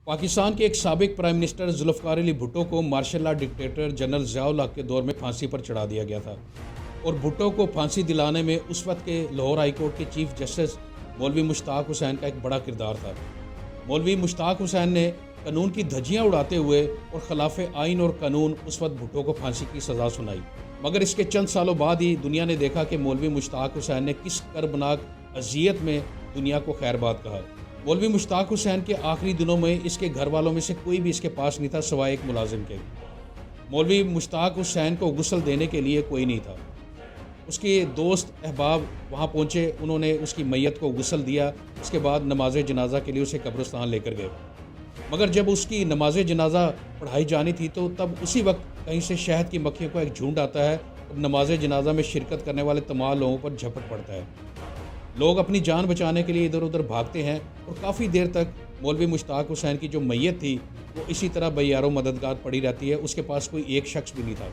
पाकिस्तान के एक साबिक प्राइम मिनिस्टर जुल्फ़िकार अली भुट्टो को martial law dictator general Zia-ul हक़ के दौर में फांसी पर चढ़ा दिया गया था और भुट्टो को फांसी दिलाने में उस वक्त के लाहौर हाई कोर्ट के चीफ जस्टिस मौलवी मुश्ताक हुसैन का एक बड़ा किरदार था। मौलवी मुश्ताक हुसैन ने कानून की धज्जियाँ उड़ाते हुए और खिलाफ आइन और कानून उस वक्त भुट्टो को फांसी की सज़ा सुनाई, मगर इसके चंद सालों बाद ही दुनिया ने देखा कि मौलवी मुश्ताक हुसैन ने किस कर्बनाक अजियत में दुनिया को खैरबाद कहा। मौलवी मुश्ताक हुसैन के आखिरी दिनों में इसके घर वालों में से कोई भी इसके पास नहीं था सिवाय एक मुलाजिम के। मौलवी मुश्ताक हुसैन को गुस्ल देने के लिए कोई नहीं था। उसके दोस्त अहबाब वहाँ पहुँचे, उन्होंने उसकी मैयत को गुस्ल दिया, उसके बाद नमाज जनाजा के लिए उसे कब्रिस्तान लेकर गए। मगर जब उसकी नमाज जनाजा पढ़ाई जानी थी तो तब उसी वक्त कहीं से शहद की मक्खियों का एक झुंड आता है और नमाज जनाजा में शिरकत करने वाले तमाम लोगों पर झपट पड़ता है। लोग अपनी जान बचाने के लिए इधर उधर भागते हैं और काफ़ी देर तक मौलवी मुश्ताक हुसैन की जो मैयत थी वो इसी तरह बेयारो मददगार पड़ी रहती है। उसके पास कोई एक शख्स भी नहीं था।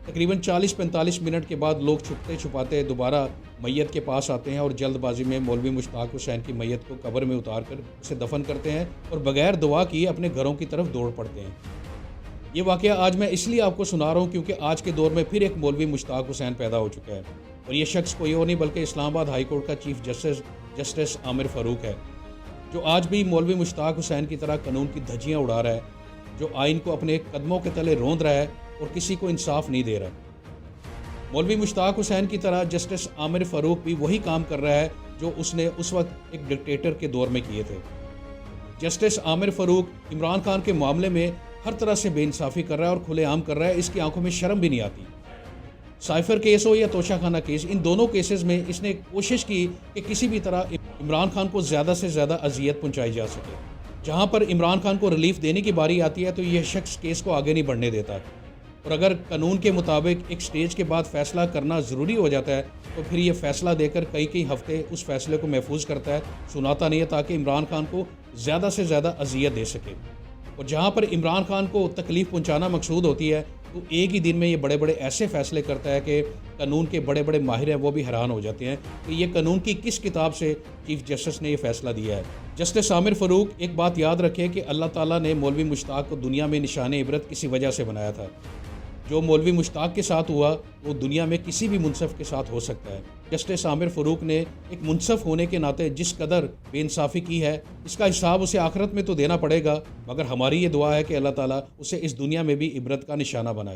तकरीबन 40-45 मिनट के बाद लोग छुपते छुपाते दोबारा मैयत के पास आते हैं और जल्दबाजी में मौलवी मुश्ताक हुसैन की मैयत को कब्र में उतार कर उसे दफन करते हैं और बगैर दुआ किए अपने घरों की तरफ दौड़ पड़ते हैं। ये वाक़या आज मैं इसलिए आपको सुना रहा हूँ क्योंकि आज के दौर में फिर एक मौलवी मुश्ताक हुसैन पैदा हो चुका है और ये शख्स कोई और नहीं बल्कि इस्लामाबाद हाई कोर्ट का चीफ जस्टिस आमिर फ़ारूक है, जो आज भी मौलवी मुश्ताक हुसैन की तरह कानून की धज्जियाँ उड़ा रहा है, जो आइन को अपने कदमों के तले रौंद रहा है और किसी को इंसाफ नहीं दे रहा। मौलवी मुश्ताक हुसैन की तरह जस्टिस आमिर फ़ारूक भी वही काम कर रहा है जो उसने उस वक्त एक डिक्टेटर के दौर में किए थे। जस्टिस आमिर फ़ारूक इमरान खान के मामले में हर तरह से बेइंसाफ़ी कर रहा है और खुलेआम कर रहा है। इसकी आंखों में शर्म भी नहीं आती। साइफर केस हो या तोशाखाना केस, इन दोनों केसेस में इसने कोशिश की कि किसी भी तरह इमरान खान को ज़्यादा से ज़्यादा अजियत पहुंचाई जा सके। जहां पर इमरान खान को रिलीफ देने की बारी आती है तो यह शख्स केस को आगे नहीं बढ़ने देता और अगर कानून के मुताबिक एक स्टेज के बाद फ़ैसला करना ज़रूरी हो जाता है तो फिर ये फ़ैसला देकर कई हफ्ते उस फैसले को महफूज करता है, सुनाता नहीं है ताकि इमरान खान को ज़्यादा से ज़्यादा अजियत दे सके। और जहाँ पर इमरान खान को तकलीफ़ पहुँचाना मकसूद होती है तो एक ही दिन में ये बड़े बड़े ऐसे फ़ैसले करता है कि कानून के बड़े बड़े माहिर हैं वो भी हैरान हो जाते हैं कि ये कानून की किस किताब से चीफ जस्टिस ने ये फ़ैसला दिया है। जस्टिस आमिर फ़ारूक एक बात याद रखें कि अल्लाह ताला ने मौलवी मुश्ताक को दुनिया में निशान इबरत किसी वजह से बनाया था। जो मौलवी मुश्ताक के साथ हुआ वो दुनिया में किसी भी मुनसफ़ के साथ हो सकता है। जस्टिस आमिर फ़ारूक ने एक मुनसफ़ होने के नाते जिस कदर बेइंसाफ़ी की है इसका हिसाब उसे आखिरत में तो देना पड़ेगा, मगर हमारी ये दुआ है कि अल्लाह ताला उसे इस दुनिया में भी इबरत का निशाना बनाए।